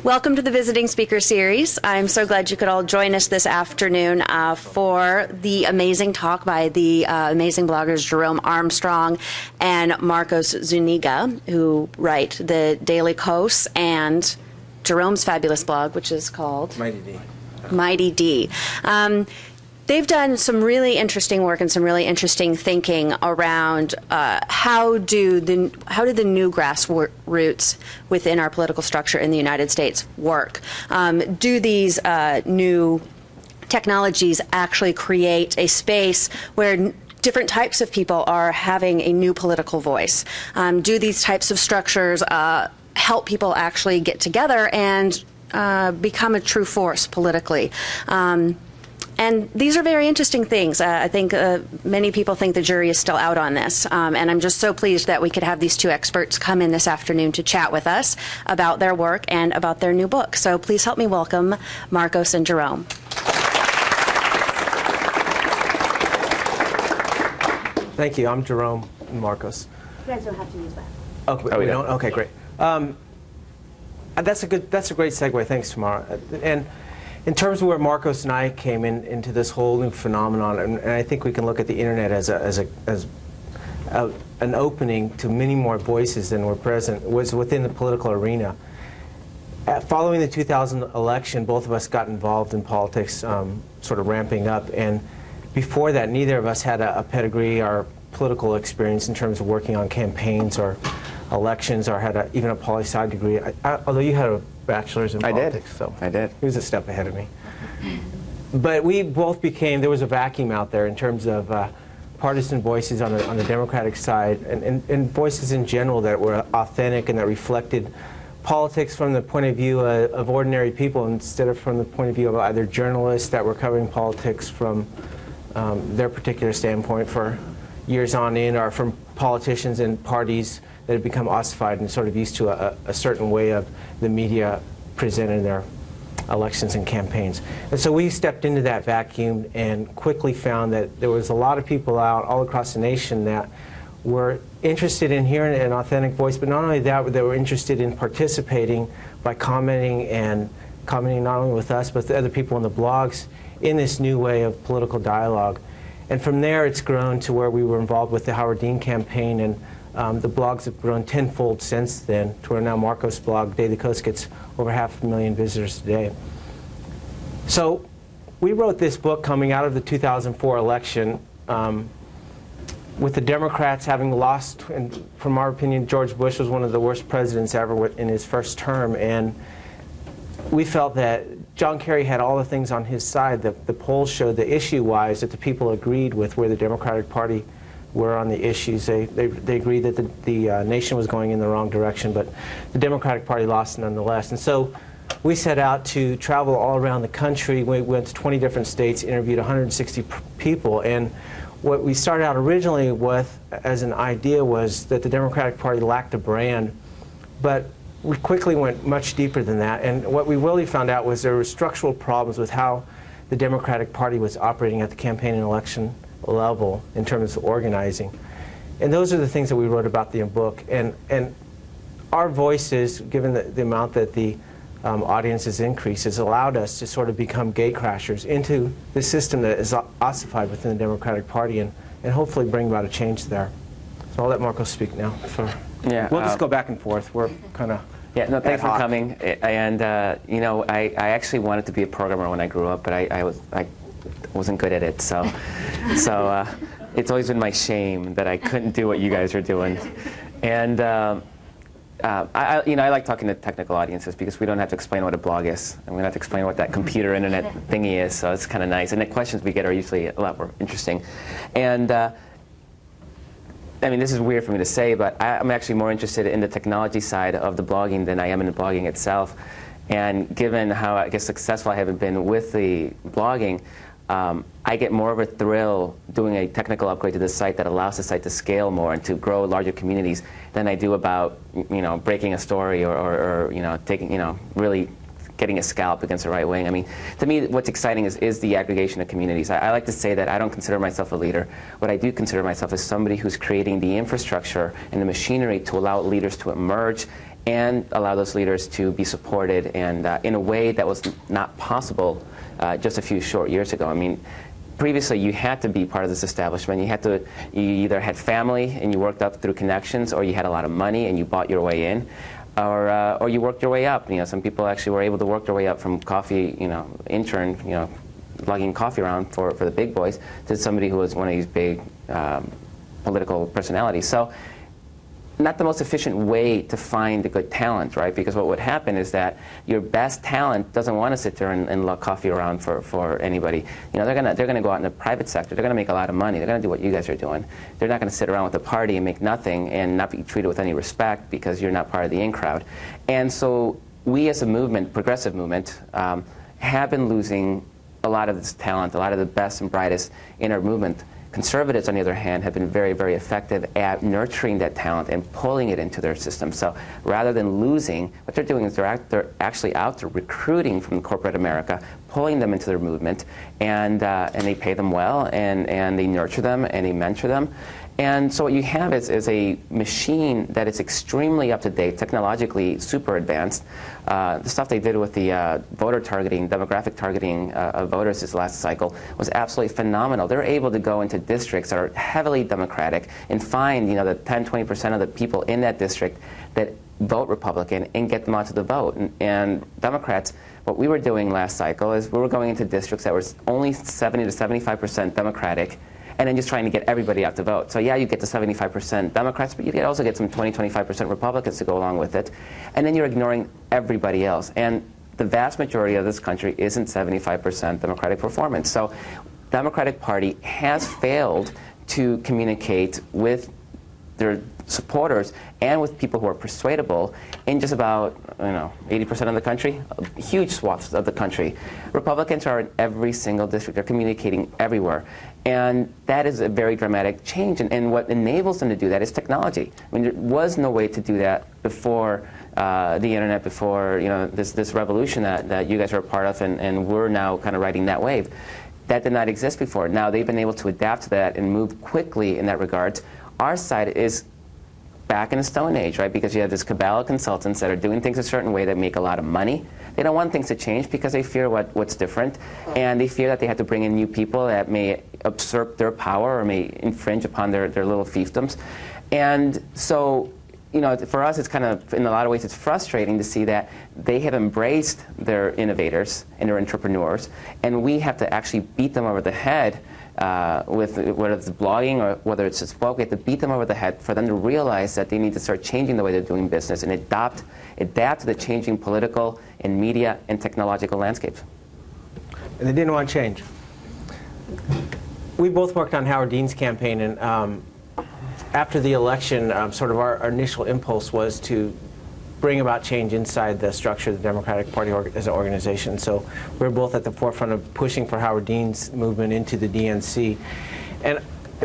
Welcome to the Visiting Speaker Series. I'm so glad you could all join us this afternoon for the amazing talk by the amazing bloggers Jerome Armstrong and Marcos Zuniga, who write the Daily Kos and Jerome's fabulous blog, which is called Mighty D. Mighty D. They've done some really interesting work and some really interesting thinking around how do the new grassroots within our political structure in the United States work? Do these new technologies actually create a space where different types of people are having a new political voice? Do these types of structures help people actually get together and become a true force politically? And these are very interesting things. I think many people think the jury is still out on this. And I'm just so pleased that we could have these two experts come in this afternoon to chat with us about their work and about their new book. So please help me welcome Marcos and Jerome. Thank you. I'm Jerome and Marcos. You guys don't have to use that. Okay, we don't? Okay, great. That's a great segue. Thanks, Tamara. And in terms of where Marcos and I came into this whole new phenomenon, and I think we can look at the internet as an opening to many more voices than were present, was within the political arena. Following the 2000 election, both of us got involved in politics, sort of ramping up, and before that, neither of us had a pedigree or political experience in terms of working on campaigns or elections, or had even a poli-sci degree. Although you had a bachelor's in politics. I did. He was a step ahead of me. But we both became, there was a vacuum out there in terms of partisan voices on the Democratic side, and voices in general that were authentic and that reflected politics from the point of view of ordinary people instead of from the point of view of either journalists that were covering politics from their particular standpoint for years on in, or from politicians and parties that have become ossified and sort of used to a certain way of the media presenting their elections and campaigns. And so we stepped into that vacuum and quickly found that there was a lot of people out all across the nation that were interested in hearing an authentic voice, but not only that, they were interested in participating by commenting not only with us, but the other people on the blogs in this new way of political dialogue. And from there, it's grown to where we were involved with the Howard Dean campaign, and the blogs have grown tenfold since then, to where now Marcos' blog, Daily Kos, gets over 500,000 visitors today. So we wrote this book coming out of the 2004 election, with the Democrats having lost, and from our opinion, George Bush was one of the worst presidents ever in his first term, and we felt that John Kerry had all the things on his side. The polls showed the issue-wise that the people agreed with where the Democratic Party were on the issues. They agreed that the nation was going in the wrong direction, but the Democratic Party lost nonetheless. And so we set out to travel all around the country. We went to 20 different states, interviewed 160 people, and what we started out originally with as an idea was that the Democratic Party lacked a brand, but we quickly went much deeper than that. And what we really found out was there were structural problems with how the Democratic Party was operating at the campaign and election level in terms of organizing. And those are the things that we wrote about in the book. And our voices, given the amount that the audience has increased, has allowed us to sort of become gatecrashers into the system that is ossified within the Democratic Party, and hopefully bring about a change there. So I'll let Marcos speak now. Yeah, we'll just go back and forth. We're kind of yeah. No, thanks for coming. And you know, I actually wanted to be a programmer when I grew up, but I wasn't good at it. So it's always been my shame that I couldn't do what you guys are doing. And I like talking to technical audiences because we don't have to explain what a blog is, and we don't have to explain what that computer internet thingy is. So it's kind of nice. And the questions we get are usually a lot more interesting. And I mean, this is weird for me to say, but I'm actually more interested in the technology side of the blogging than I am in the blogging itself. And given how, I guess, successful I haven't been with the blogging, I get more of a thrill doing a technical upgrade to the site that allows the site to scale more and to grow larger communities than I do about, breaking a story or taking, really getting a scalp against the right wing. I mean, to me, what's exciting is the aggregation of communities. I like to say that I don't consider myself a leader. What I do consider myself is somebody who's creating the infrastructure and the machinery to allow leaders to emerge and allow those leaders to be supported and in a way that was not possible just a few short years ago. I mean, previously you had to be part of this establishment. You either had family and you worked up through connections, or you had a lot of money and you bought your way in, or you worked your way up. You know, some people actually were able to work their way up from coffee, intern, lugging coffee around for the big boys, to somebody who was one of these big political personalities. So, not the most efficient way to find the good talent, right? Because what would happen is that your best talent doesn't want to sit there and lug coffee around for anybody. They're gonna go out in the private sector. They're gonna make a lot of money. They're gonna do what you guys are doing. They're not gonna sit around with a party and make nothing and not be treated with any respect because you're not part of the in crowd. And so we, as a movement, progressive movement, have been losing a lot of this talent, a lot of the best and brightest in our movement. Conservatives, on the other hand, have been very, very effective at nurturing that talent and pulling it into their system. So rather than losing, what they're doing is they're actually out there recruiting from corporate America, pulling them into their movement, and they pay them well, and they nurture them, and they mentor them. And so what you have is a machine that is extremely up-to-date, technologically super advanced. The stuff they did with the voter targeting, demographic targeting of voters this last cycle was absolutely phenomenal. They're able to go into districts that are heavily Democratic and find the 10-20% of the people in that district that vote Republican and get them out to the vote. And Democrats, what we were doing last cycle is we were going into districts that were only 70 to 75% Democratic, and then just trying to get everybody out to vote. So yeah, you get the 75% Democrats, but you also get some 20-25% Republicans to go along with it. And then you're ignoring everybody else. And the vast majority of this country isn't 75% Democratic performance. So Democratic Party has failed to communicate with their supporters and with people who are persuadable in just about 80% of the country, huge swaths of the country. Republicans are in every single district. They're communicating everywhere. And that is a very dramatic change. And what enables them to do that is technology. I mean, there was no way to do that before the internet, before this revolution that you guys are a part of, and we're now kind of riding that wave. That did not exist before. Now they've been able to adapt to that and move quickly in that regard. Our side is back in the Stone Age, right? Because you have this cabal of consultants that are doing things a certain way that make a lot of money. They don't want things to change because they fear what's different, and they fear that they have to bring in new people that may usurp their power or may infringe upon their little fiefdoms. And so, for us, it's kind of, in a lot of ways, it's frustrating to see that they have embraced their innovators and their entrepreneurs, and we have to actually beat them over the head with whether it's blogging or whether it's just spoke. We have to beat them over the head for them to realize that they need to start changing the way they're doing business and adapt to the changing political and media and technological landscapes. And they didn't want to change. We both worked on Howard Dean's campaign, and after the election, sort of our initial impulse was to bring about change inside the structure of the Democratic Party as an organization. So we're both at the forefront of pushing for Howard Dean's movement into the DNC. And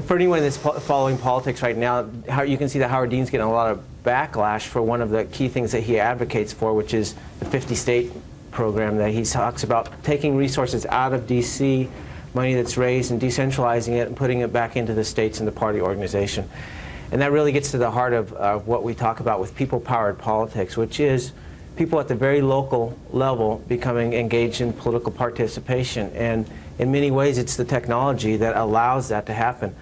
for anyone that's following politics right now, you can see that Howard Dean's getting a lot of backlash for one of the key things that he advocates for, which is the 50-state program that he talks about taking resources out of D.C., money that's raised, and decentralizing it and putting it back into the states and the party organization. And that really gets to the heart of what we talk about with people-powered politics, which is people at the very local level becoming engaged in political participation. And in many ways, it's the technology that allows that to happen.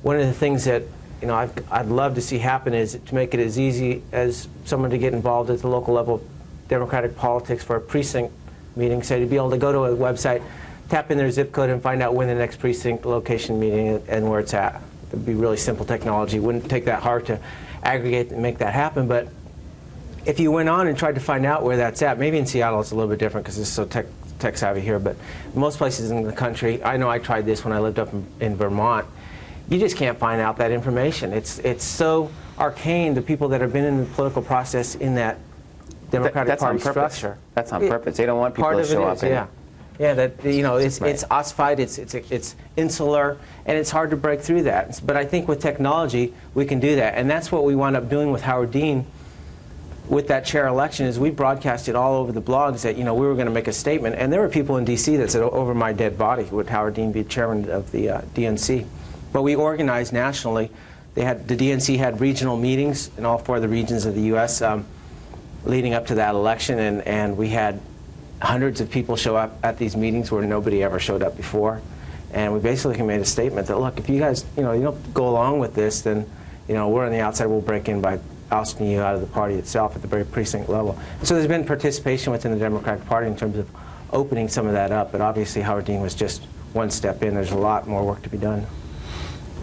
One of the things that I'd love to see happen is to make it as easy as someone to get involved at the local level of Democratic politics for a precinct meeting, say to be able to go to a website, tap in their zip code, and find out when the next precinct location meeting and where it's at. It would be really simple technology. It wouldn't take that hard to aggregate and make that happen. But if you went on and tried to find out where that's at, maybe in Seattle it's a little bit different because it's so tech savvy here, but most places in the country, I know I tried this when I lived up in Vermont, you just can't find out that information. It's so arcane, the people that have been in the political process in that Democratic Party structure. That's on purpose. They don't want people to show up. Yeah, that it's ossified, it's insular, and it's hard to break through that. But I think with technology we can do that, and that's what we wound up doing with Howard Dean. With that chair election, is we broadcasted all over the blogs that we were going to make a statement, and there were people in D.C. that said, "Over my dead body, would Howard Dean be chairman of the DNC?" But we organized nationally. The DNC had regional meetings in all 4 of the regions of the U.S. leading up to that election, and we had hundreds of people show up at these meetings where nobody ever showed up before. And we basically made a statement that, look, if you guys, you don't go along with this, then, we're on the outside, we'll break in by ousting you out of the party itself at the very precinct level. So there's been participation within the Democratic Party in terms of opening some of that up, but obviously Howard Dean was just one step in. There's a lot more work to be done.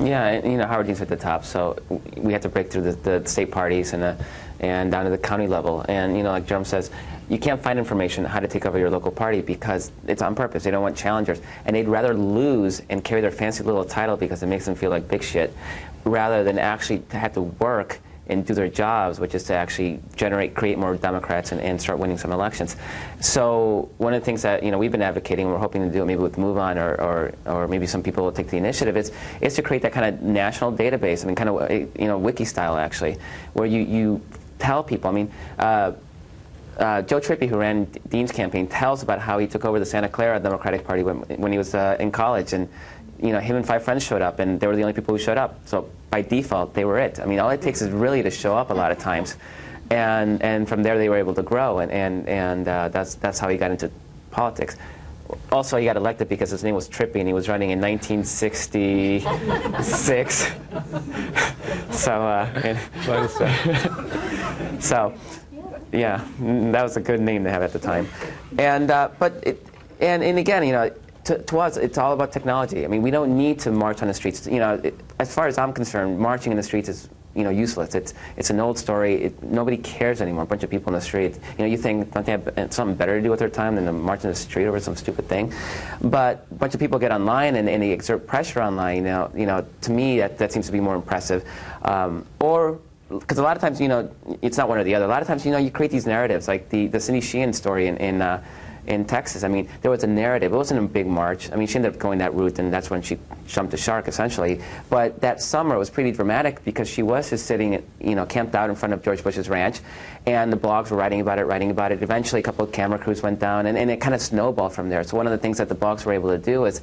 Yeah, and, Howard Dean's at the top, so we have to break through the state parties and down to the county level. And, like Jerome says, you can't find information on how to take over your local party because it's on purpose. They don't want challengers. And they'd rather lose and carry their fancy little title because it makes them feel like big shit, rather than actually to have to work and do their jobs, which is to actually create more Democrats and start winning some elections. So one of the things that we've been advocating, and we're hoping to do it maybe with Move On or maybe some people will take the initiative, is to create that kind of national database. I mean, kind of wiki style actually, where you tell people. I mean, Joe Trippi, who ran Dean's campaign, tells about how he took over the Santa Clara Democratic Party when he was in college, and him and 5 friends showed up, and they were the only people who showed up. So by default, they were it. I mean, all it takes is really to show up a lot of times, and from there they were able to grow, and that's how he got into politics. Also, he got elected because his name was Trippi, and he was running in 1966. So, yeah, that was a good name to have at the time. And again, to us, it's all about technology. I mean, we don't need to march on the streets. As far as I'm concerned, marching in the streets is useless. It's an old story. Nobody cares anymore. A bunch of people in the street. You think, don't they have something better to do with their time than to march in the street over some stupid thing? But a bunch of people get online and they exert pressure online. To me, that seems to be more impressive. Because a lot of times, it's not one or the other. A lot of times, you create these narratives, like the Cindy Sheehan story in Texas. I mean, there was a narrative. It wasn't a big march. I mean, she ended up going that route, and that's when she jumped the shark, essentially. But that summer was pretty dramatic because she was just sitting, camped out in front of George Bush's ranch, and the blogs were writing about it. Eventually, a couple of camera crews went down, and it kind of snowballed from there. So one of the things that the blogs were able to do is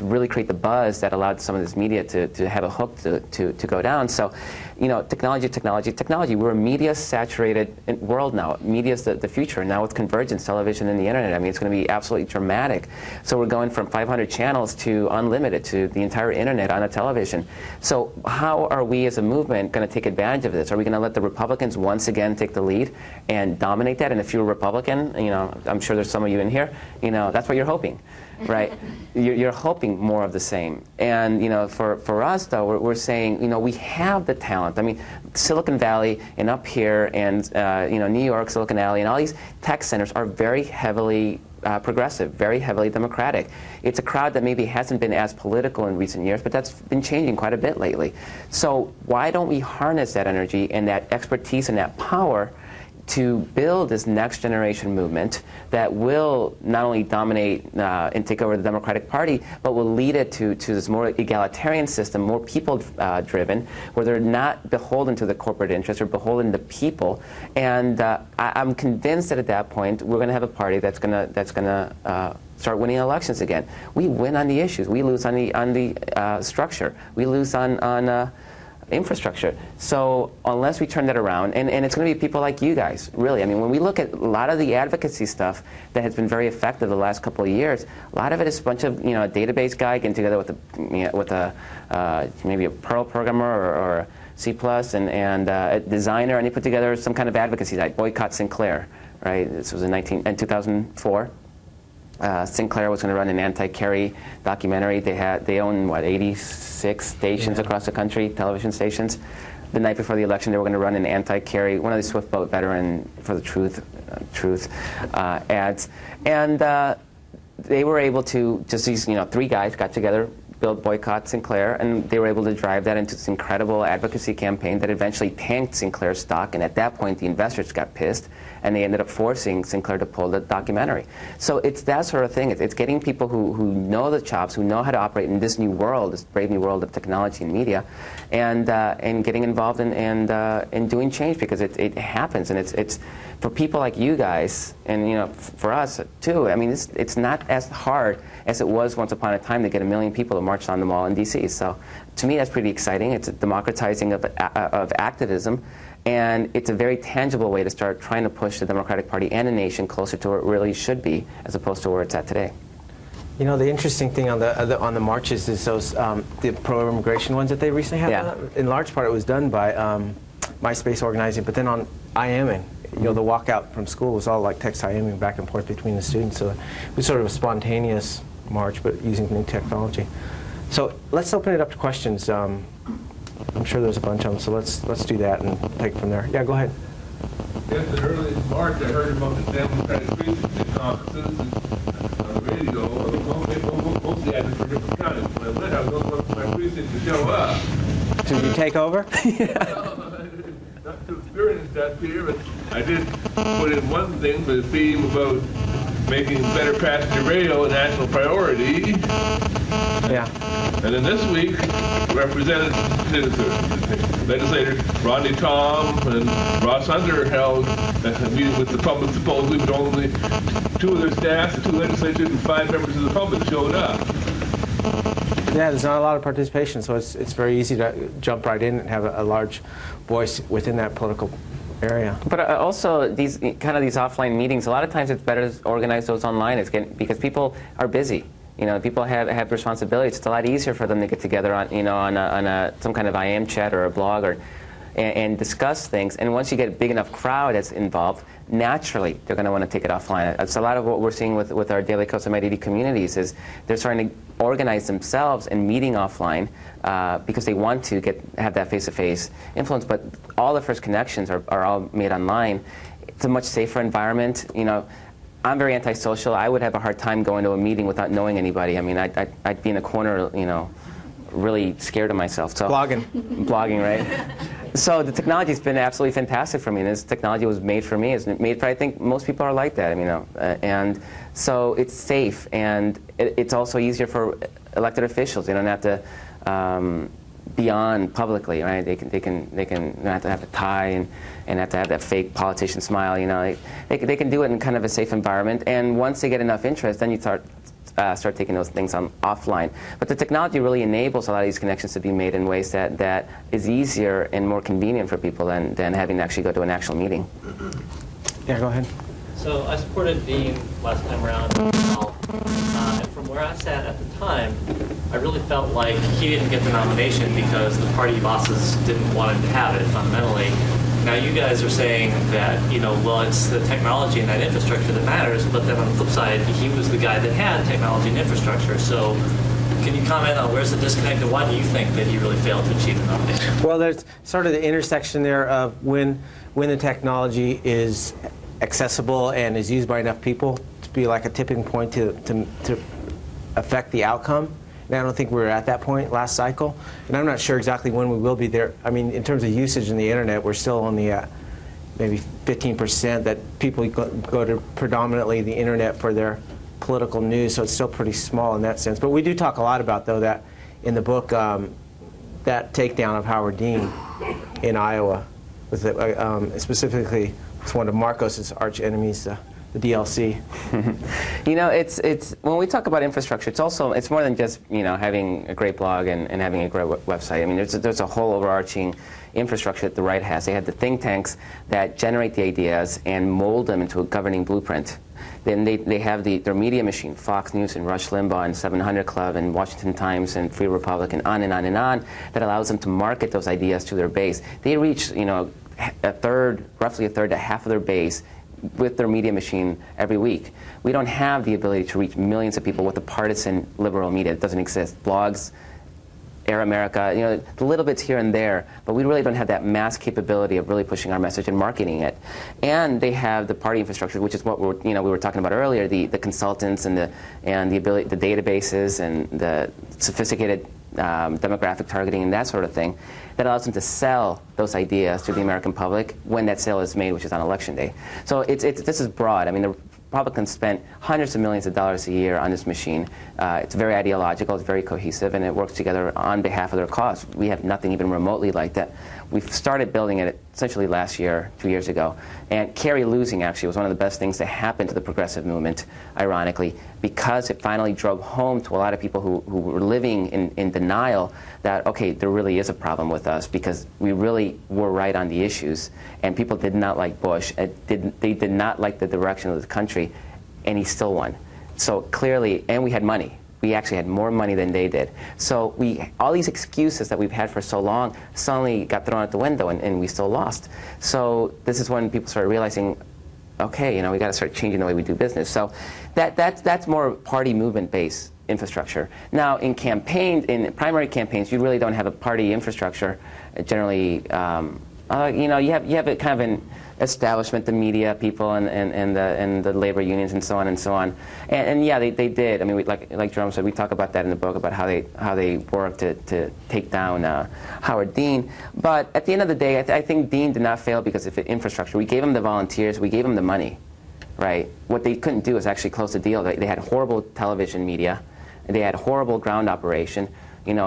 really create the buzz that allowed some of this media to have a hook to go down. So, technology. We're a media-saturated world now. Media's the future. Now with convergence, television, and the internet, I mean, it's going to be absolutely dramatic. So we're going from 500 channels to unlimited, to the entire internet on a television. So how are we as a movement going to take advantage of this? Are we going to let the Republicans once again take the lead and dominate that? And if you're a Republican, I'm sure there's some of you in here, that's what you're hoping. Right, you're hoping more of the same, and for us though, we're saying we have the talent. I mean, Silicon Valley and up here, and New York, Silicon Valley, and all these tech centers are very heavily progressive, very heavily democratic. It's a crowd that maybe hasn't been as political in recent years, but that's been changing quite a bit lately. So why don't we harness that energy and that expertise and that power to build this next generation movement that will not only dominate and take over the Democratic Party, but will lead it to this more egalitarian system, more people driven, where they're not beholden to the corporate interests or beholden to people. And I'm convinced that at that point we're going to have a party that's going to start winning elections again. We win on the issues. We lose on the structure. We lose on infrastructure. So unless we turn that around, and it's going to be people like you guys, really. I mean, when we look at a lot of the advocacy stuff that has been very effective the last couple of years, a lot of it is a bunch of a database guy getting together with maybe a Perl programmer or C++ and a designer, and they put together some kind of advocacy like Boycott Sinclair. Right? This was in 2004. Sinclair was going to run an anti-Kerry documentary. They own 86 stations across the country, television stations. The night before the election, they were going to run an anti-Kerry, one of the Swift Boat veteran for the Truth ads, and they were able to these 3 guys got together, built Boycott Sinclair, and they were able to drive that into this incredible advocacy campaign that eventually tanked Sinclair's stock, and at that point the investors got pissed, and they ended up forcing Sinclair to pull the documentary. So it's that sort of thing. It's getting people who know the chops, who know how to operate in this new world, this brave new world of technology and media, and getting involved in doing change, because it happens, and it's for people like you guys, and for us too. I mean, it's not as hard as it was once upon a time to get 1 million people to march on the mall in D.C. So to me, that's pretty exciting. It's a democratizing of activism, And it's a very tangible way to start trying to push the Democratic Party and the nation closer to where it really should be, as opposed to where it's at today. You know, the interesting thing on the marches is those the pro-immigration ones that they recently had. Yeah. In large part, it was done by MySpace organizing, but then on IMing, you know, the walkout from school was all like text IMing back and forth between the students. So it was sort of a spontaneous march, but using new technology. So let's open it up to questions. I'm sure there's a bunch of them, so let's do that and take it from there. Yeah, go ahead. Yes, in early March, I heard about the Democratic precinct conferences on the radio. Mostly I for different counties. When I went, I was looking for my precinct to show up. Did you take over? Not to experience that here, but I did put in one thing, the theme about making better passenger rail a national priority. Yeah. And then this week, legislators Rodney Tom and Ross Hunter held a meeting with the public, supposedly, but only 2 of their staff, the 2 legislators, and 5 members of the public showed up. Yeah, there's not a lot of participation, so it's very easy to jump right in and have a large voice within that political area. But also, these offline meetings, a lot of times it's better to organize those online because people are busy. You know, people have responsibilities. It's a lot easier for them to get together on some kind of IM chat or a blog and discuss things. And once you get a big enough crowd that's involved, naturally they're going to want to take it offline. It's a lot of what we're seeing with our Daily Kos MIDD communities is they're starting to organize themselves and meeting offline because they want to have that face-to-face influence. But all the first connections are all made online. It's a much safer environment. You know, I'm very antisocial. I would have a hard time going to a meeting without knowing anybody. I mean, I'd be in a corner, you know, really scared of myself. So blogging, right? So the technology's been absolutely fantastic for me. This technology was made for me. It's made for, I think most people are like that, you know. And so it's safe, and it's also easier for elected officials. They don't have to be on publicly, right? They can not have to tie and have to have that fake politician smile, you know. They can do it in kind of a safe environment, and once they get enough interest, then you start taking those things offline. But the technology really enables a lot of these connections to be made in ways that is easier and more convenient for people than having to actually go to an actual meeting. Yeah, go ahead. So I supported Dean last time around myself, and from where I sat at the time, I really felt like he didn't get the nomination because the party bosses didn't want him to have it fundamentally. Now you guys are saying that, you know, well, it's the technology and that infrastructure that matters, but then on the flip side, he was the guy that had technology and infrastructure. So can you comment on where's the disconnect, and why do you think that he really failed to achieve the nomination? Well, there's sort of the intersection there of when the technology is accessible and is used by enough people to be like a tipping point to affect the outcome. And I don't think we were at that point last cycle. And I'm not sure exactly when we will be there. I mean, in terms of usage in the internet, we're still only at maybe 15% that people go to predominantly the internet for their political news, so it's still pretty small in that sense. But we do talk a lot about, though, that in the book, that takedown of Howard Dean in Iowa, with specifically with one of Marcos's arch enemies, the DLC. You know, it's when we talk about infrastructure, it's more than just, you know, having a great blog and having a great website. I mean, there's a whole overarching infrastructure that the right has. They have the think tanks that generate the ideas and mold them into a governing blueprint. Then they have their media machine, Fox News and Rush Limbaugh and 700 Club and Washington Times and Free Republic and on and on and on, that allows them to market those ideas to their base. They reach, you know, roughly a third to half of their base with their media machine every week. We don't have the ability to reach millions of people with the partisan liberal media. It doesn't exist. Blogs, Air America, you know, the little bits here and there, but we really don't have that mass capability of really pushing our message and marketing it. And they have the party infrastructure, which is what we were talking about earlier, the consultants and the ability, the databases and the sophisticated demographic targeting and that sort of thing, that allows them to sell those ideas to the American public when that sale is made, which is on Election Day. So this is broad. I mean, the Republicans spent hundreds of millions of dollars a year on this machine. It's very ideological, it's very cohesive, and it works together on behalf of their cause. We have nothing even remotely like that. We've started building it essentially last year, 2 years ago. And Kerry losing actually was one of the best things to happen to the progressive movement, ironically, because it finally drove home to a lot of people who were living in denial that, okay, there really is a problem with us because we really were right on the issues. And people did not like Bush. They did not like the direction of the country, and he still won. So clearly, and we had money. We actually had more money than they did. So all these excuses that we've had for so long suddenly got thrown out the window, and we still lost. So this is when people started realizing, okay, we got to start changing the way we do business. So that's more party movement-based infrastructure. Now, in primary campaigns, you really don't have a party infrastructure. Generally, you have a kind of an establishment, the media people, and the labor unions, and so on and so on. And yeah, they did. I mean, like Jerome said, we talk about that in the book about how they worked to take down Howard Dean. But at the end of the day, I think Dean did not fail because of infrastructure. We gave him the volunteers, we gave him the money, right? What they couldn't do is actually close the deal. They had horrible television media, they had horrible ground operation.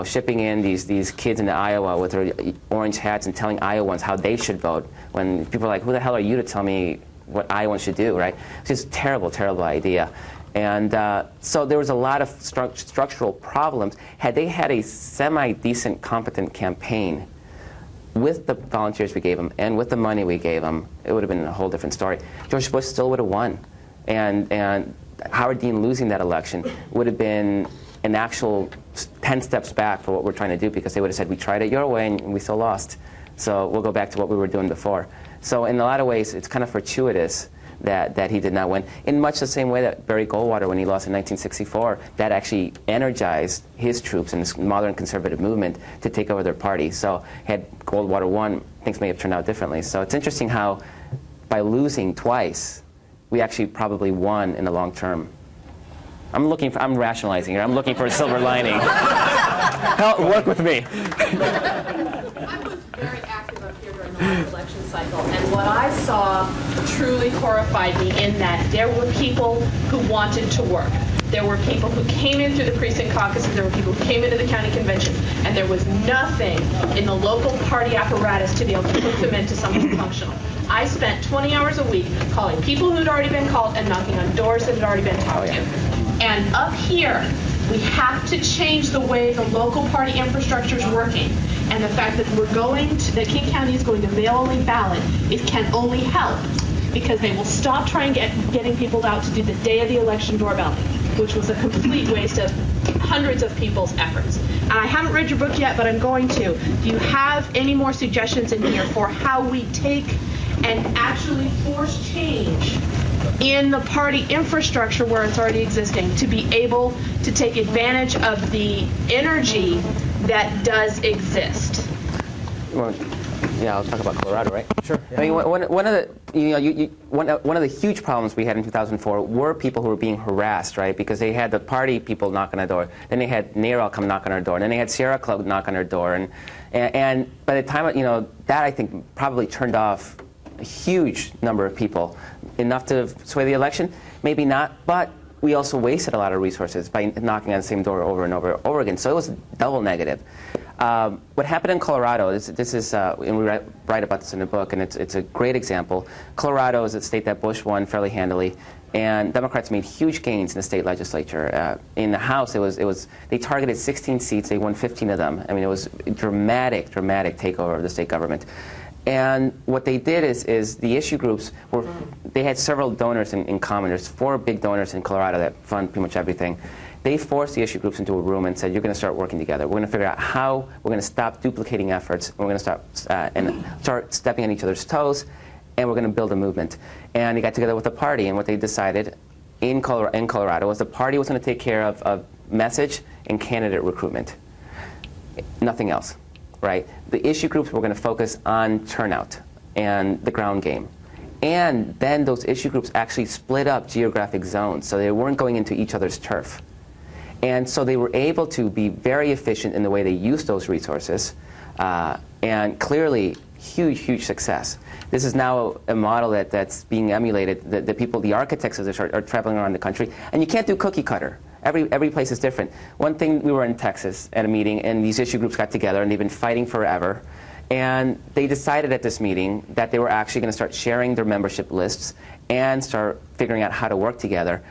Shipping in these kids into Iowa with their orange hats and telling Iowans how they should vote, when people are like, who the hell are you to tell me what Iowans should do, right? It's just a terrible, terrible idea. And so there was a lot of structural problems. Had they had a semi-decent, competent campaign with the volunteers we gave them and with the money we gave them, it would have been a whole different story. George Bush still would have won. And Howard Dean losing that election would have been an actual 10 steps back for what we're trying to do, because they would have said, we tried it your way and we still lost. So we'll go back to what we were doing before. So in a lot of ways, it's kind of fortuitous that he did not win. In much the same way that Barry Goldwater, when he lost in 1964, that actually energized his troops and this modern conservative movement to take over their party. So had Goldwater won, things may have turned out differently. So it's interesting how by losing twice, we actually probably won in the long term. I'm rationalizing here. I'm looking for a silver lining. Help, work with me. I was very active up here during the last election cycle, and what I saw truly horrified me in that there were people who wanted to work. There were people who came in through the precinct caucuses, there were people who came into the county convention, and there was nothing in the local party apparatus to be able to put them into something functional. I spent 20 hours a week calling people who'd already been called and knocking on doors that had already been talked to. And up here, we have to change the way the local party infrastructure is working. And the fact that that King County is going to mail-only ballot, it can only help, because they will stop trying getting people out to do the day of the election doorbell, which was a complete waste of hundreds of people's efforts. And I haven't read your book yet, but I'm going to. Do you have any more suggestions in here for how we take and actually force change in the party infrastructure where it's already existing, to be able to take advantage of the energy that does exist? Well, yeah, I'll talk about Colorado, right? Sure. Yeah. I mean, one of the one of the huge problems we had in 2004 were people who were being harassed, right? Because they had the party people knock on our door, then they had NARAL come knock on our door, and then they had Sierra Club knock on our door, and by the time that I think probably turned off a huge number of people, enough to sway the election, maybe not, but we also wasted a lot of resources by knocking on the same door over and over again. So it was double negative. What happened in Colorado, this is, and we write about this in the book, and it's a great example. Colorado is a state that Bush won fairly handily, and Democrats made huge gains in the state legislature. In the House, they targeted 16 seats, they won 15 of them. I mean, it was a dramatic takeover of the state government. And what they did is the issue groups they had several donors in common. There's 4 big donors in Colorado that fund pretty much everything. They forced the issue groups into a room and said, you're going to start working together. We're going to figure out how we're going to stop duplicating efforts. We're going to start stepping on each other's toes, and we're going to build a movement. And they got together with the party, and what they decided in Colorado was the party was going to take care of message and candidate recruitment. Nothing else. Right? The issue groups were going to focus on turnout and the ground game. And then those issue groups actually split up geographic zones, so they weren't going into each other's turf. And so they were able to be very efficient in the way they used those resources, and clearly huge success. This is now a model that's being emulated. The architects of this are traveling around the country, and you can't do cookie cutter. Every place is different. One thing, we were in Texas at a meeting, and these issue groups got together, and they've been fighting forever. And they decided at this meeting that they were actually going to start sharing their membership lists and start figuring out how to work together.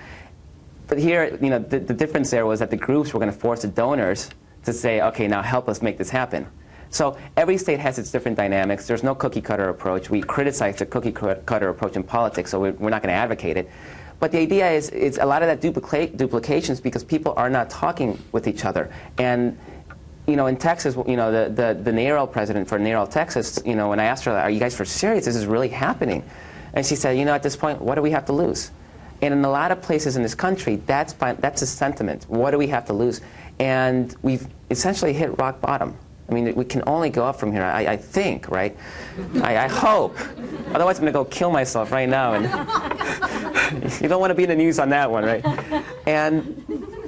But here, you know, the difference there was that the groups were going to force the donors to say, okay, now help us make this happen. So every state has its different dynamics. There's no cookie-cutter approach. We criticize the cookie-cutter approach in politics, so we're not going to advocate it. But the idea is it's a lot of that duplications because people are not talking with each other. And you know, in Texas, you know, the NARAL president for NARAL Texas, you know, when I asked her, are you guys for serious? This is really happening. And she said, you know, at this point, what do we have to lose? And in a lot of places in this country, that's a sentiment. What do we have to lose? And we've essentially hit rock bottom. I mean, we can only go up from here, I think, right? I hope. Otherwise, I'm going to go kill myself right now. And you don't want to be in the news on that one, right? And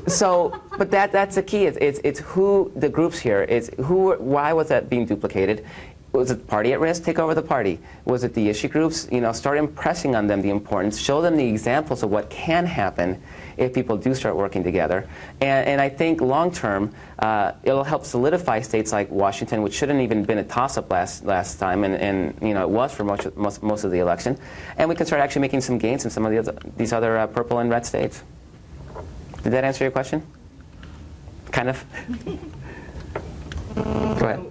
so, but that's the key. It's who the groups here. It's who. Why was that being duplicated? Was it party at risk? Take over the party. Was it the issue groups? You know, start impressing on them the importance. Show them the examples of what can happen if people do start working together. And I think long term, it'll help solidify states like Washington, which shouldn't even been a toss-up last time, and you know it was for most of the election. And we can start actually making some gains in some of these other purple and red states. Did that answer your question? Kind of. Go ahead.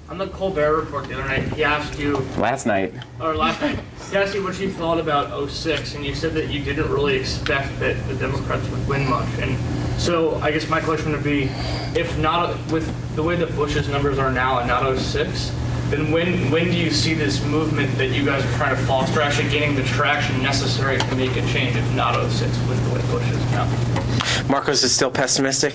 On the Colbert Report the other night, he asked you, Last night. he asked you what you thought about 06, and you said that you didn't really expect that the Democrats would win much. And so I guess my question would be, if not, with the way that Bush's numbers are now and not 06, then when do you see this movement that you guys are trying to foster actually gaining the traction necessary to make a change, if not 06, with the way Bush is now? Marcos is still pessimistic.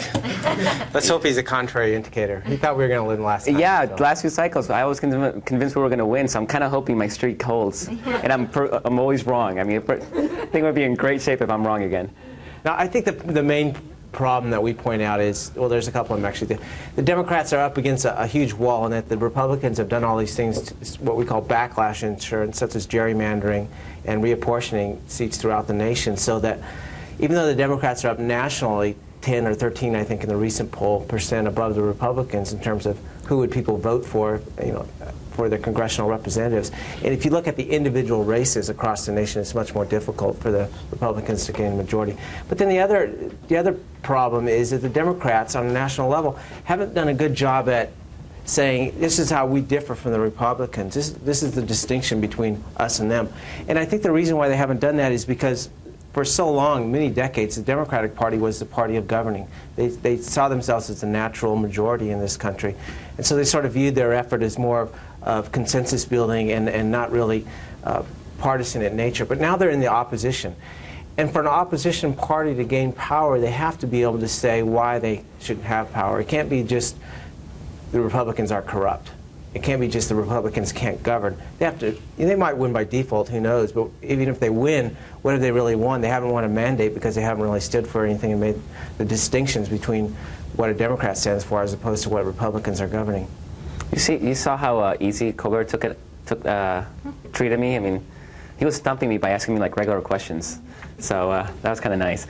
Let's hope he's a contrary indicator. He thought we were going to win last time. Yeah, so. last few cycles, I was convinced we were going to win, so I'm kind of hoping my streak holds. And I'm always wrong. I mean, I think we'll be in great shape if I'm wrong again. Now, I think the main problem that we point out is, well, there's a couple of them actually. The Democrats are up against a huge wall, and that the Republicans have done all these things, what we call backlash insurance, such as gerrymandering and reapportioning seats throughout the nation, so that even though the Democrats are up nationally 10 or 13, I think, in the recent poll, % above the Republicans in terms of who would people vote for, you know, for their congressional representatives. And if you look at the individual races across the nation, it's much more difficult for the Republicans to gain a majority. But then the other problem is that the Democrats on a national level haven't done a good job at saying, this is how we differ from the Republicans. This is the distinction between us and them. And I think the reason why they haven't done that is because for so long, many decades, the Democratic Party was the party of governing. They saw themselves as the natural majority in this country. And so they sort of viewed their effort as more of consensus building and not really partisan in nature. But now they're in the opposition. And for an opposition party to gain power, they have to be able to say why they shouldn't have power. It can't be just the Republicans are corrupt. It can't be just the Republicans can't govern. They have to. They might win by default, who knows? But even if they win, what have they really won? They haven't won a mandate because they haven't really stood for anything and made the distinctions between what a Democrat stands for as opposed to what Republicans are governing. You saw how easy Colbert treated me. I mean, he was stumping me by asking me like regular questions. So that was kind of nice.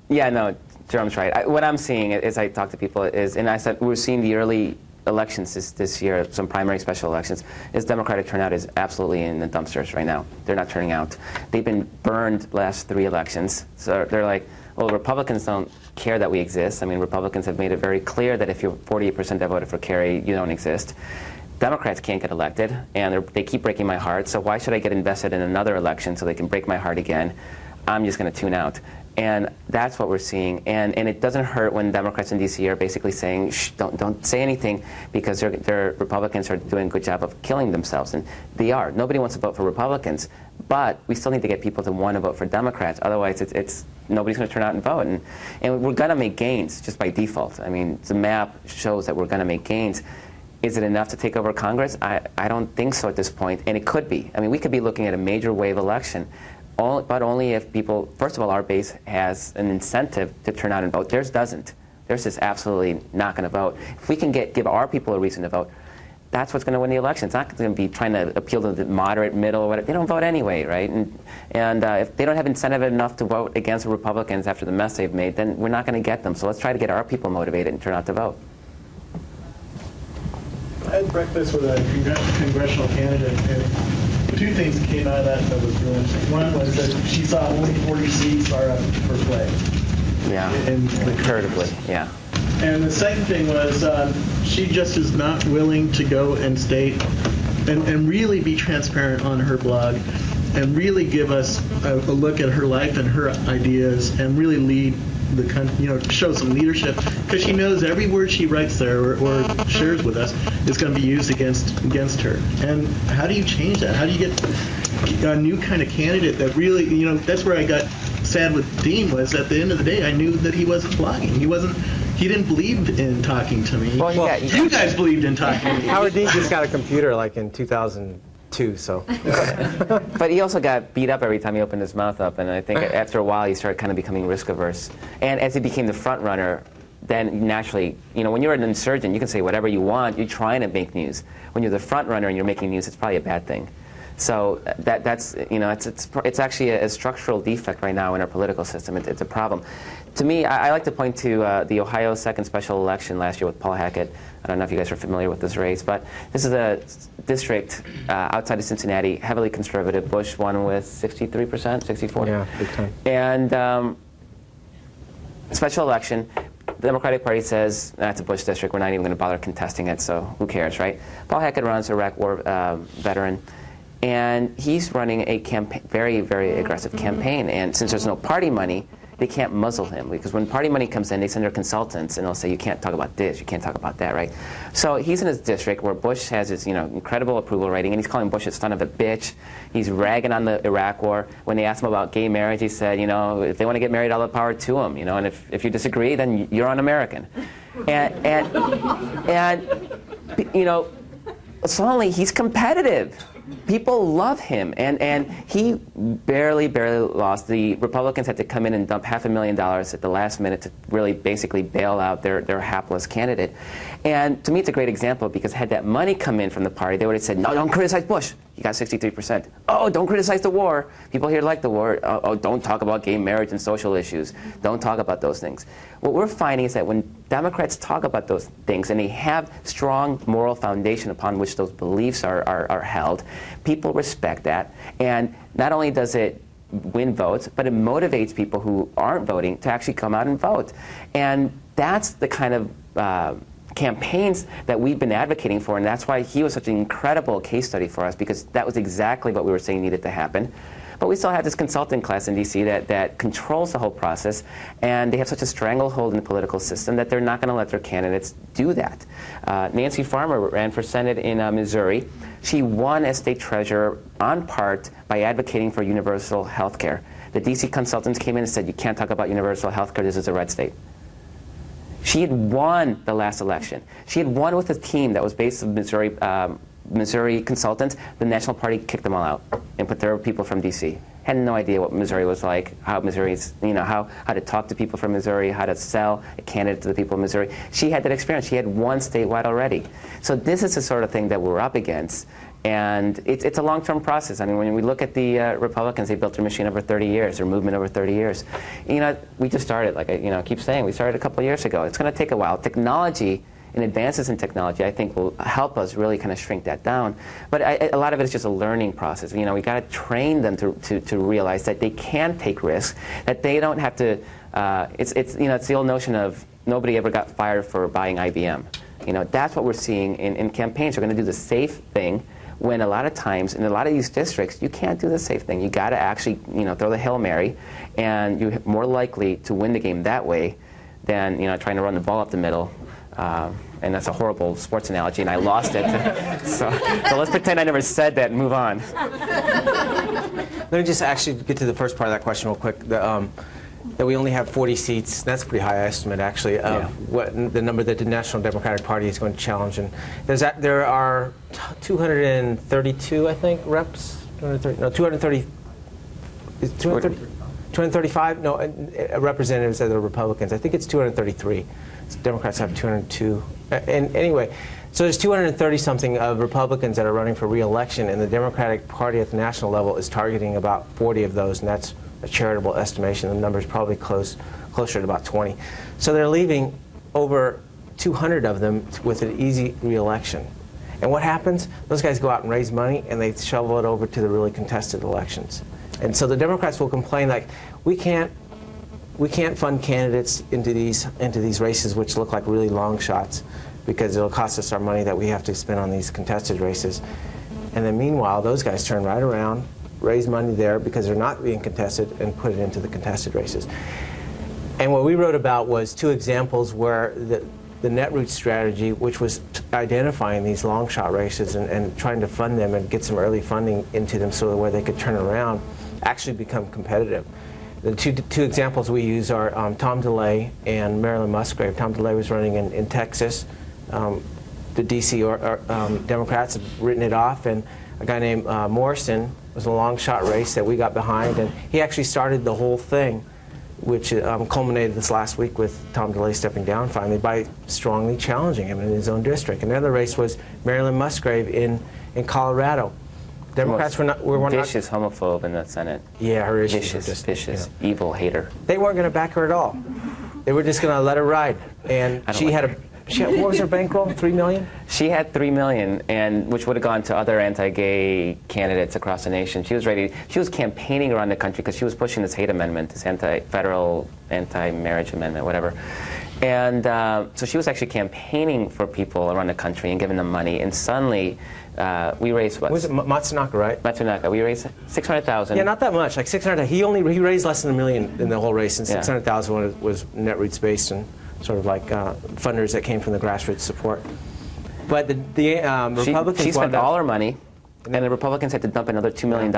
Yeah, no, Jerome's right. What I'm seeing as I talk to people is, and I said we're seeing the early elections this year, some primary special elections, is Democratic turnout is absolutely in the dumpsters right now. They're not turning out. They've been burned last 3 elections. So they're like, well, Republicans don't care that we exist. I mean, Republicans have made it very clear that if you're 48% that voted for Kerry, you don't exist. Democrats can't get elected, and they keep breaking my heart, so why should I get invested in another election so they can break my heart again? I'm just going to tune out. And that's what we're seeing. And it doesn't hurt when Democrats in D.C. are basically saying, shh, don't say anything, because their Republicans are doing a good job of killing themselves. And they are. Nobody wants to vote for Republicans. But we still need to get people to want to vote for Democrats. Otherwise, it's nobody's going to turn out and vote. And we're going to make gains just by default. I mean, the map shows that we're going to make gains. Is it enough to take over Congress? I don't think so at this point. And it could be. I mean, we could be looking at a major wave election. But only if people, first of all, our base has an incentive to turn out and vote. Theirs doesn't. Theirs is absolutely not going to vote. If we can give our people a reason to vote, that's what's going to win the election. It's not going to be trying to appeal to the moderate, middle, or whatever. They don't vote anyway, right? And if they don't have incentive enough to vote against the Republicans after the mess they've made, then we're not going to get them. So let's try to get our people motivated and turn out to vote. I had breakfast with a congressional candidate, and two things came out of that was really interesting. One was that she saw only 40 seats are up for play. Yeah, comparatively, yeah. And the second thing was she just is not willing to go and state and really be transparent on her blog and really give us a look at her life and her ideas and really lead the country, show some leadership, because she knows every word she writes there or shares with us is going to be used against her. And how do you change that? How do you get a new kind of candidate that really, that's where I got sad with Dean, was at the end of the day I knew that he wasn't blogging. He didn't believe in talking to me. Well, you guys believed in talking to me. Howard Dean just got a computer like in 2002, so. But he also got beat up every time he opened his mouth up, and I think after a while he started kind of becoming risk averse. And as he became the front runner, then naturally, when you're an insurgent, you can say whatever you want. You're trying to make news. When you're the front runner and you're making news, it's probably a bad thing. So that's it's actually a structural defect right now in our political system. It's a problem. To me, I like to point to the Ohio 2nd special election last year with Paul Hackett. I don't know if you guys are familiar with this race, but this is a district outside of Cincinnati, heavily conservative. Bush won with 63%, 64%. Yeah, big time. And special election, the Democratic Party says, it's a Bush district, we're not even going to bother contesting it, so who cares, right? Paul Hackett runs, Iraq War veteran. And he's running a very, very aggressive campaign. And since there's no party money, they can't muzzle him. Because when party money comes in, they send their consultants, and they'll say, you can't talk about this, you can't talk about that, right? So he's in his district where Bush has his incredible approval rating, and he's calling Bush a son of a bitch. He's ragging on the Iraq War. When they asked him about gay marriage, he said, if they want to get married, all the power to them. And if you disagree, then you're un-American. And suddenly he's competitive. People love him, and he barely lost. The Republicans had to come in and dump $500,000 at the last minute to really basically bail out their hapless candidate. And to me, it's a great example, because had that money come in from the party, they would have said, no, don't criticize Bush. He got 63%. Oh, don't criticize the war. People here like the war. Oh, don't talk about gay marriage and social issues. Don't talk about those things. What we're finding is that when Democrats talk about those things and they have strong moral foundation upon which those beliefs are held, people respect that. And not only does it win votes, but it motivates people who aren't voting to actually come out and vote. And that's the kind of campaigns that we've been advocating for, and that's why he was such an incredible case study for us, because that was exactly what we were saying needed to happen. But we still have this consulting class in D.C. that controls the whole process, and they have such a stranglehold in the political system that they're not going to let their candidates do that. Nancy Farmer ran for Senate in Missouri. She won as state treasurer on part by advocating for universal health care. The D.C. consultants came in and said, you can't talk about universal health care, this is a red state. She had won the last election. She had won with a team that was based on Missouri consultants. The National Party kicked them all out and put their people from D.C. Had no idea what Missouri was like, how Missouri's, how to talk to people from Missouri, how to sell a candidate to the people of Missouri. She had that experience. She had won statewide already. So this is the sort of thing that we're up against. And it's a long-term process. I mean, when we look at the Republicans, they built their machine over 30 years, their movement over 30 years. We just started, like I keep saying, we started a couple of years ago. It's going to take a while. Technology and advances in technology, I think, will help us really kind of shrink that down. But a lot of it is just a learning process. We got to train them to realize that they can take risks, that they don't have to. It's the old notion of nobody ever got fired for buying IBM. That's what we're seeing in campaigns. They're going to do the safe thing, when a lot of times in a lot of these districts you can't do the safe thing. You got to actually throw the Hail Mary, and you're more likely to win the game that way than trying to run the ball up the middle. And that's a horrible sports analogy, and I lost it. So let's pretend I never said that and move on. Let me just actually get to the first part of that question real quick. That we only have 40 seats. That's a pretty high estimate, actually, of what the number that the National Democratic Party is going to challenge. And there are 232, I think, reps. 230. Is 235? No, representatives of the Republicans. I think it's 233. Democrats have 202. And anyway, so there's 230-something of Republicans that are running for re-election, and the Democratic Party at the national level is targeting about 40 of those, and that's a charitable estimation. The number is probably closer to about 20. So they're leaving over 200 of them with an easy re-election. And what happens? Those guys go out and raise money, and they shovel it over to the really contested elections. And so the Democrats will complain like, we can't fund candidates into these races which look like really long shots because it'll cost us our money that we have to spend on these contested races. And then meanwhile, those guys turn right around, raise money there because they're not being contested, and put it into the contested races. And what we wrote about was 2 examples where the Netroots strategy, which was identifying these long shot races and trying to fund them and get some early funding into them so that where they could turn around, actually become competitive. The two examples we use are Tom DeLay and Marilyn Musgrave. Tom DeLay was running in Texas. The D.C. Democrats had written it off, and a guy named Morrison was a long shot race that we got behind, and he actually started the whole thing, which culminated this last week with Tom DeLay stepping down finally by strongly challenging him in his own district. Another race was Marilyn Musgrave in Colorado. Democrats were not vicious homophobe in the Senate. Yeah, her issues were Vicious, just, evil hater. They weren't going to back her at all. They were just going to let her ride. And she had what was her bankroll? $3 million? She had $3 million, and which would have gone to other anti-gay candidates across the nation. She was ready. She was campaigning around the country because she was pushing this hate amendment, this federal anti-marriage amendment, whatever. And so she was actually campaigning for people around the country and giving them money. And suddenly, we raised what? Was it Matsunaka, right? Matsunaka. We raised $600,000. Yeah, not that much. Like 600. He raised less than $1 million in the whole race, and 600,000 was Netroots based and sort of like funders that came from the grassroots support. But the Republicans she spent all her money, and the Republicans had to dump another $2 million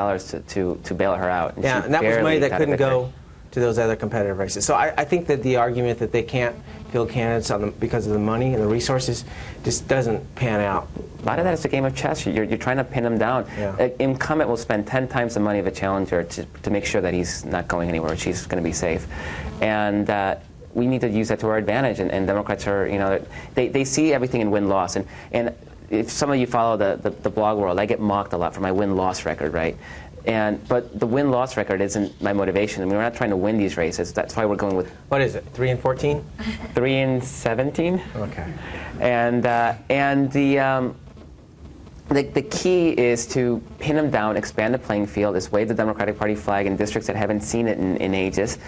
to bail her out. And and that was money that couldn't go to those other competitive races. So I think that the argument that they can't field candidates because of the money and the resources just doesn't pan out. A lot of that is a game of chess. You're trying to pin him down. Yeah. An incumbent will spend 10 times the money of a challenger to make sure that he's not going anywhere, she's going to be safe. And we need to use that to our advantage. And Democrats are, they see everything in win-loss. And if some of you follow the blog world, I get mocked a lot for my win-loss record, right? But the win-loss record isn't my motivation. I mean, we're not trying to win these races. That's why we're going with... What is it, 3 and 14? 3 and 17. Okay. And the key is to pin them down, expand the playing field, is wave the Democratic Party flag in districts that haven't seen it in ages.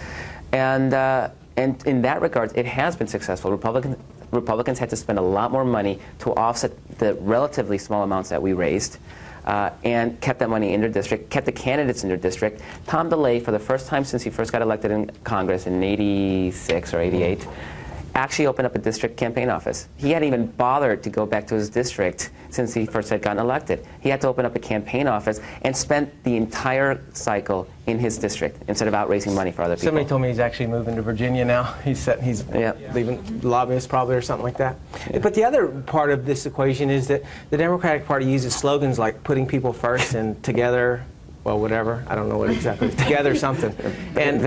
And in that regard, it has been successful. Republicans had to spend a lot more money to offset the relatively small amounts that we raised. And kept that money in their district, kept the candidates in their district. Tom DeLay, for the first time since he first got elected in Congress in '86 or '88, actually opened up a district campaign office. He hadn't even bothered to go back to his district since he first had gotten elected. He had to open up a campaign office and spent the entire cycle in his district instead of out raising money for other people. Somebody told me he's actually moving to Virginia now. He's leaving lobbyists probably or something like that. Yeah. But the other part of this equation is that the Democratic Party uses slogans like putting people first and together, well, whatever. I don't know what exactly. Together something. And,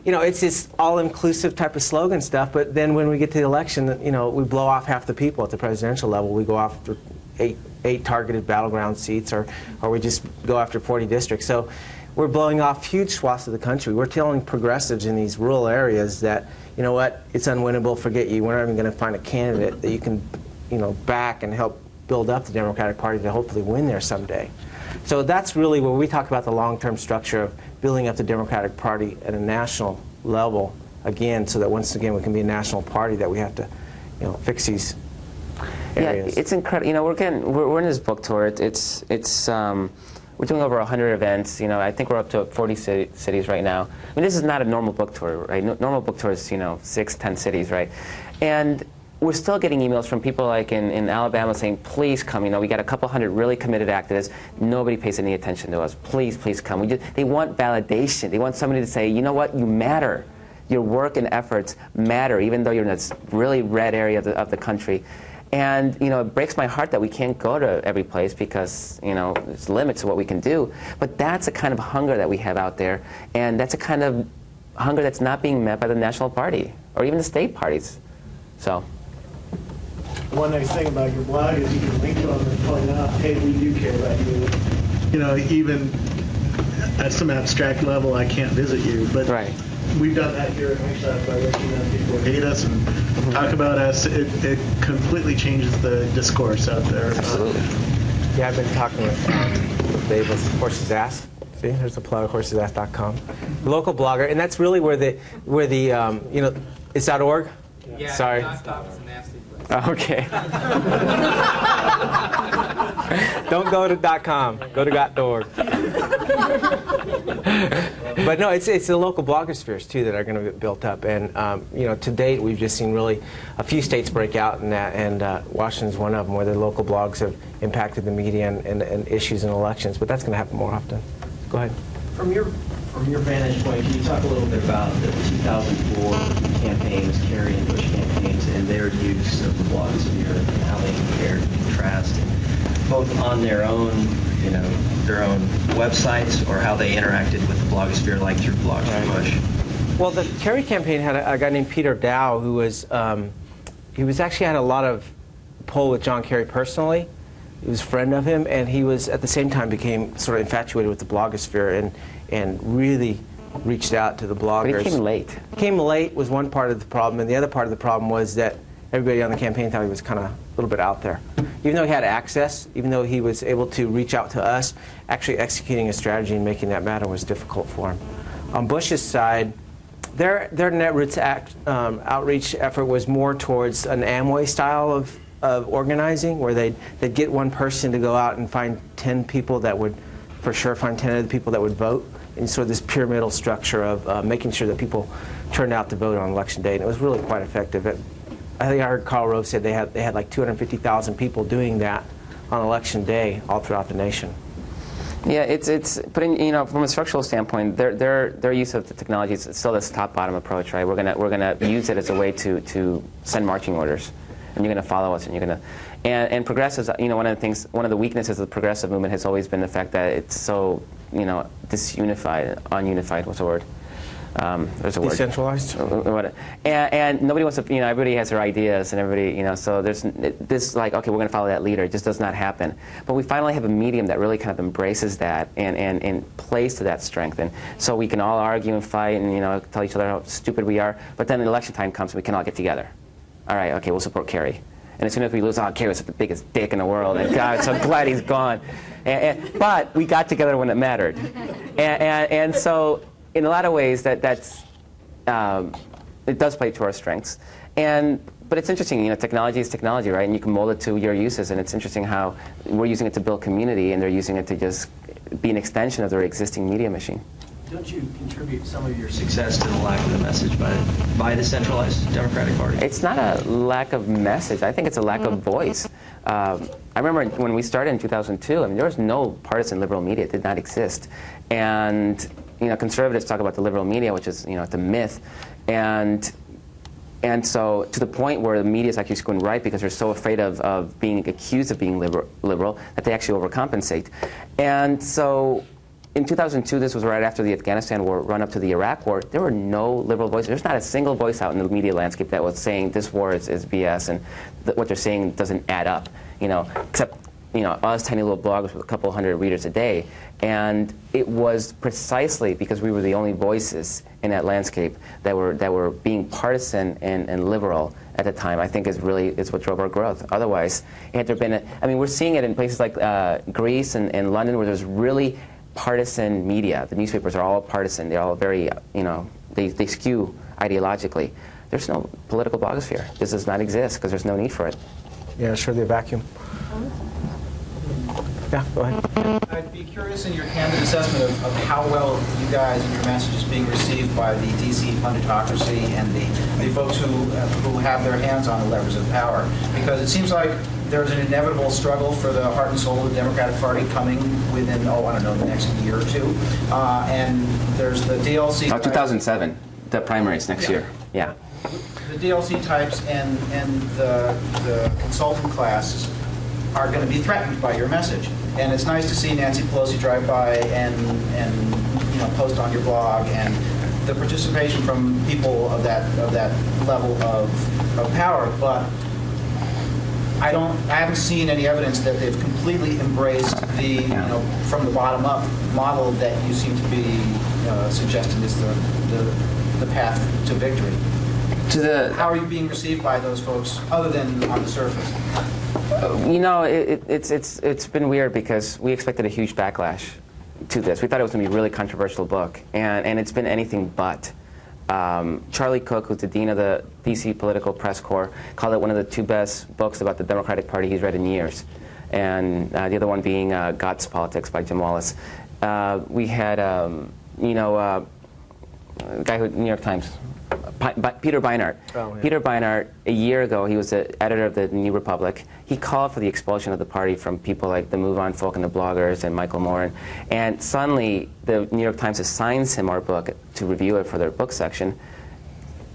it's this all-inclusive type of slogan stuff, but then when we get to the election, we blow off half the people at the presidential level. We go after eight targeted battleground seats, or we just go after 40 districts. So we're blowing off huge swaths of the country. We're telling progressives in these rural areas that, you know what, it's unwinnable, forget you. We're not even going to find a candidate that you can, back and help build up the Democratic Party to hopefully win there someday. So that's really where we talk about the long-term structure of building up the Democratic Party at a national level, again, so that once again we can be a national party, that we have to, fix these areas. Yeah, it's incredible. We're in this book tour. We're doing over 100 events. I think we're up to 40 cities right now. I mean, this is not a normal book tour, right? Normal book tour is, 6, 10 cities, right? And we're still getting emails from people like in Alabama saying, please come. We got a couple hundred really committed activists. Nobody pays any attention to us. Please, please come. They want validation. They want somebody to say, you know what, you matter. Your work and efforts matter, even though you're in this really red area of the country. And, it breaks my heart that we can't go to every place because, there's limits to what we can do. But that's a kind of hunger that we have out there. And that's a kind of hunger that's not being met by the national party or even the state parties. So. One nice thing about your blog is you can link to them and point out, hey, we do care about you. Even at some abstract level, I can't visit you, but right. we've done that here at Oceanside by looking at people who hate us and talk about us. It completely changes the discourse out there. Absolutely. Yeah, I've been talking with Dave with Horse's Ass. See, there's a plug, horsesass.com. Local blogger, and that's really where the you know, it's .org. Yeah, Sorry. .com is a nasty place. Okay. Don't go to .com. Go to .org. But no, it's the local blogospheres too that are going to get built up, and you know, to date we've just seen really a few states break out in that, and Washington's one of them where the local blogs have impacted the media and issues in elections. But that's going to happen more often. Go ahead. From your vantage point, can you talk a little bit about the 2004 campaigns, Kerry and Bush campaigns, and their use of the blogosphere and how they compared and contrast, both on their own, you know, their own websites, or how they interacted with the blogosphere, like through Blogs for Bush? Well, the Kerry campaign had a guy named Peter Dow who was he was actually had a lot of pull with John Kerry personally. He was a friend of him, and he was at the same time became sort of infatuated with the blogosphere and really reached out to the bloggers. But he came late. Came late was one part of the problem, and the other part of the problem was that everybody on the campaign thought he was kind of a little bit out there. Even though he had access, even though he was able to reach out to us, actually executing a strategy and making that matter was difficult for him. On Bush's side, their Netroots outreach effort was more towards an Amway style of organizing, where they'd get one person to go out and find 10 people that would, for sure, find 10 other people that would vote, and sort of this pyramidal structure of making sure that people turned out to vote on election day, and it was really quite effective. I think I heard Karl Rove said they had like 250,000 people doing that on election day all throughout the nation. Yeah, but you know, from a structural standpoint, their use of the technology is still this top-bottom approach, right? We're gonna use it as a way to send marching orders, and you're gonna follow us, and you're gonna, and progressives. You know, one of the weaknesses of the progressive movement has always been the fact that it's so, you know, ununified. What's the word? There's a word. Decentralized? And nobody wants to, you know, everybody has their ideas, and everybody, you know, so there's this, like, okay, we're going to follow that leader. It just does not happen. But we finally have a medium that really kind of embraces that and plays to that strength. And so we can all argue and fight and, you know, tell each other how stupid we are, but then the election time comes and we can all get together. All right, okay, we'll support Kerry. And as soon as we lose, Kerry was the biggest dick in the world, and God, I'm so glad he's gone. But we got together when it mattered. And so, in a lot of ways, it does play to our strengths. But it's interesting, you know, technology is technology, right? And you can mold it to your uses, and it's interesting how we're using it to build community, and they're using it to just be an extension of their existing media machine. Don't you contribute some of your success to the lack of the message by the centralized Democratic Party? It's not a lack of message. I think it's a lack of voice. I remember when we started in 2002, I mean, there was no partisan liberal media. It did not exist. And, you know, conservatives talk about the liberal media, which is, you know, it's a myth. And so to the point where the media is actually going right because they're so afraid of being accused of being liberal that they actually overcompensate. And so in 2002, this was right after the Afghanistan war, run up to the Iraq war, there were no liberal voices. There's not a single voice out in the media landscape that was saying this war is BS and what they're saying doesn't add up, you know, except, you know, us tiny little bloggers with a couple hundred readers a day. And it was precisely because we were the only voices in that landscape that were being partisan and liberal at the time, I think is what drove our growth. Otherwise, had there been I mean, we're seeing it in places like Greece and London where there's really partisan media. The newspapers are all partisan. They're all very, you know, they skew ideologically. There's no political blogosphere. This does not exist because there's no need for it. Yeah, surely a vacuum. Yeah, go ahead. I'd be curious in your candid assessment of how well you guys and your message is being received by the DC punditocracy and the folks who have their hands on the levers of power. Because it seems like there's an inevitable struggle for the heart and soul of the Democratic Party coming within, the next year or two. And there's the DLC. 2007, the primaries next year. Yeah. The DLC types and the consultant class are going to be threatened by your message. And it's nice to see Nancy Pelosi drive by and post on your blog, and the participation from people of that level of power. But I haven't seen any evidence that they've completely embraced the from the bottom up model that you seem to be suggesting is the path to victory. How are you being received by those folks, other than on the surface? You know, it's been weird because we expected a huge backlash to this. We thought it was going to be a really controversial book, and it's been anything but. Charlie Cook, who's the dean of the DC Political Press Corps, called it one of the 2 best books about the Democratic Party he's read in years, and the other one being God's Politics by Jim Wallace. We had, a guy who, New York Times, Peter Beinart. Oh, yeah. Peter Beinart, a year ago, he was the editor of the New Republic. He called for the expulsion of the party from people like the Move On folk and the bloggers and Michael Moore. And suddenly, the New York Times assigns him our book to review it for their book section,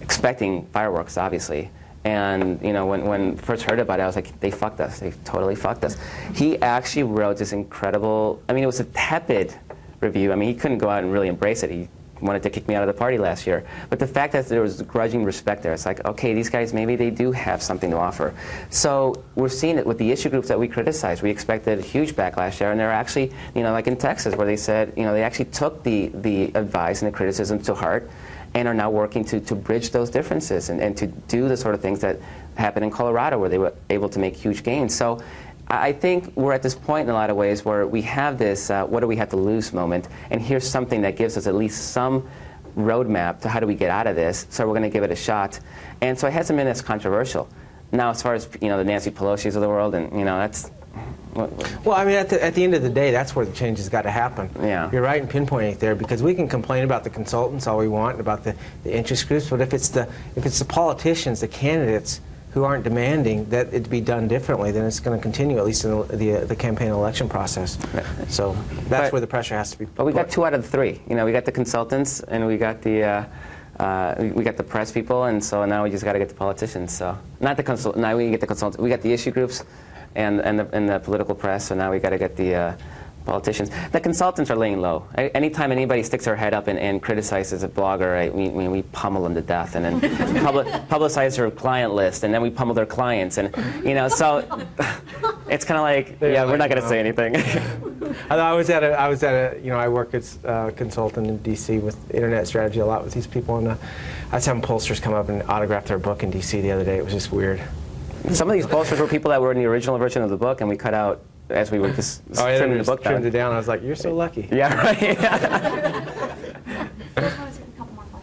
expecting fireworks, obviously. And when first heard about it, I was like, they fucked us. They totally fucked us. He actually wrote this incredible, I mean, it was a tepid review. I mean, he couldn't go out and really embrace it. He wanted to kick me out of the party last year. But the fact that there was grudging respect there, it's like, okay, these guys, maybe they do have something to offer. So we're seeing it with the issue groups that we criticized. We expected a huge backlash there, and they're actually, like in Texas, where they said, they actually took the advice and the criticism to heart and are now working to bridge those differences and to do the sort of things that happened in Colorado, where they were able to make huge gains. So I think we're at this point in a lot of ways where we have this what do we have to lose moment, and here's something that gives us at least some roadmap to how do we get out of this, so we're going to give it a shot. And so it hasn't been as controversial. Now, as far as the Nancy Pelosi's of the world, and that's... Well, I mean, at the end of the day, that's where the change has got to happen. Yeah. You're right in pinpointing it there, because we can complain about the consultants all we want and about the interest groups, but if it's the politicians, the candidates, who aren't demanding that it be done differently, then it's going to continue, at least in the campaign election process. So that's where the pressure has to be put. But we got 2 out of the 3. We got the consultants, and we got the press people, and so now we just got to get the politicians. So not the consult. Now we get the consultants. We got the issue groups, and the political press. So now we got to get the politicians. The consultants are laying low. Anytime anybody sticks their head up and criticizes a blogger, we pummel them to death, and then publicize their client list, and then we pummel their clients, and so it's kind of like, we're not going to say anything. I work as a consultant in D.C. with internet strategy a lot with these people, and I was having pollsters come up and autograph their book in D.C. the other day. It was just weird. Some of these pollsters were people that were in the original version of the book, and we cut out as we were just trimming the book down. Trimmed it down. I was like, you're so lucky. Yeah, right.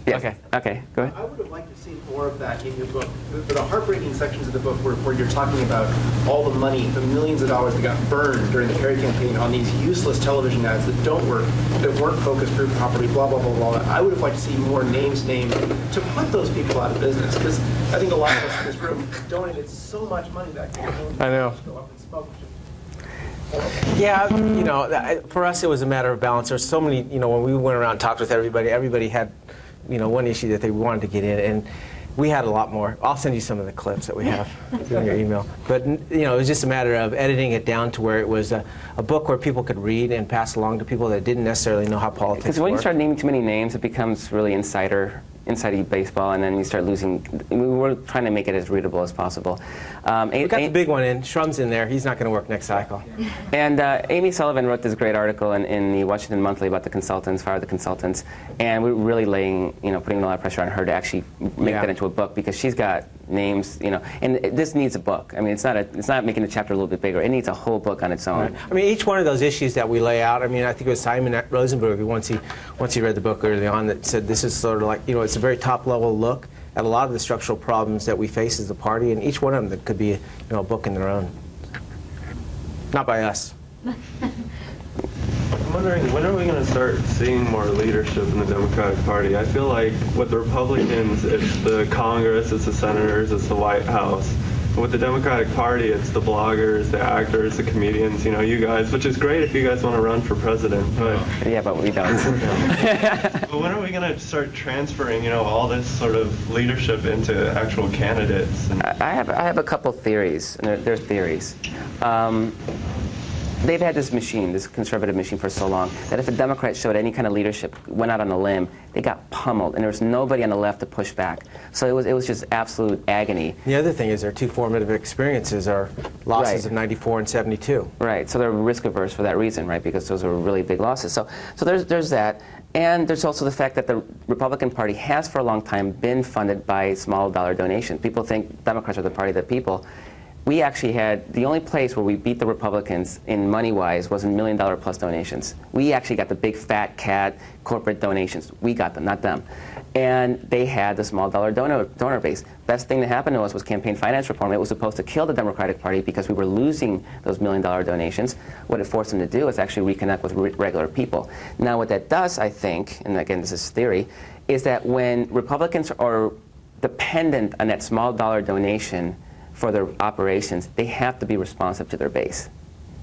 Yeah. Okay, go ahead. I would have liked to see more of that in your book. The heartbreaking sections of the book where you're talking about all the money, the millions of dollars that got burned during the Kerry campaign on these useless television ads that don't work, that weren't focus group properly, blah, blah, blah, blah. I would have liked to see more names named to put those people out of business, because I think a lot of us in this room donated so much money back then. I know. Go up and smoke. Yeah, for us it was a matter of balance. There's so many, when we went around and talked with everybody had, one issue that they wanted to get in, and we had a lot more. I'll send you some of the clips that we have in your email. But, it was just a matter of editing it down to where it was a book where people could read and pass along to people that didn't necessarily know how politics worked. Because when you start naming too many names, it becomes really inside baseball, and then you start losing. We were trying to make it as readable as possible. We got the big one in. Shrum's in there. He's not going to work next cycle. And Amy Sullivan wrote this great article in the Washington Monthly about the consultants, fire the consultants, and we're really putting a lot of pressure on her to actually make that into a book, because she's got names, and this needs a book. I mean, it's not making the chapter a little bit bigger. It needs a whole book on its own. Right. I mean, each one of those issues that we lay out. I mean, I think it was Simon Rosenberg who once he read the book early on that said this is sort of like, it's a very top level look at a lot of the structural problems that we face as a party, and each one of them that could be a book in their own. Not by us. I'm wondering, when are we going to start seeing more leadership in the Democratic Party? I feel like with the Republicans, it's the Congress, it's the senators, it's the White House. But with the Democratic Party, it's the bloggers, the actors, the comedians, you guys, which is great if you guys want to run for president. But yeah, but we don't. But when are we going to start transferring, all this sort of leadership into actual candidates? I have a couple theories, and they're theories. they've had this machine, this conservative machine, for so long that if a Democrat showed any kind of leadership, went out on a limb, they got pummeled, and there was nobody on the left to push back. So it was just absolute agony. The other thing is their two formative experiences are losses Right. of 94 and 72. Right. So they're risk averse for that reason, right? Because those are really big losses. So there's that. And there's also the fact that the Republican Party has for a long time been funded by small dollar donations. People think Democrats are the party of the people. We actually had, the only place where we beat the Republicans in money-wise was in $1 million plus donations. We actually got the big fat cat corporate donations. We got them, not them. And they had the small dollar donor base. Best thing that happened to us was campaign finance reform. It was supposed to kill the Democratic Party because we were losing those $1 million donations. What it forced them to do is actually reconnect with regular people. Now what that does, I think, and again this is theory, is that when Republicans are dependent on that small dollar donation for their operations, they have to be responsive to their base.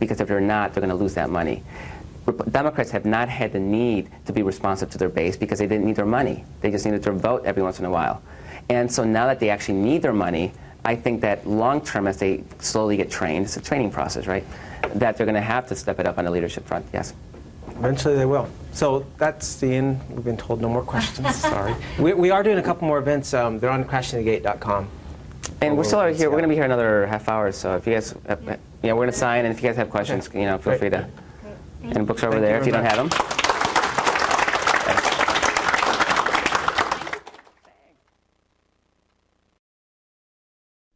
Because if they're not, they're going to lose that money. Democrats have not had the need to be responsive to their base because they didn't need their money. They just needed their vote every once in a while. And so now that they actually need their money, I think that long term, as they slowly get trained, it's a training process, right? That they're going to have to step it up on the leadership front, yes. Eventually they will. So that's the end. We've been told no more questions. Sorry. We are doing a couple more events. They're on crashingthegate.com. And we're still here. We're going to be here another half hour. So if you guys, we're going to sign. And if you guys have questions, feel free to. And books are over there if you don't have them.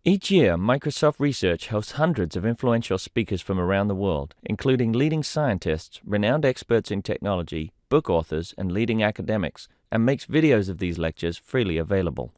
Each year, Microsoft Research hosts hundreds of influential speakers from around the world, including leading scientists, renowned experts in technology, book authors, and leading academics, and makes videos of these lectures freely available.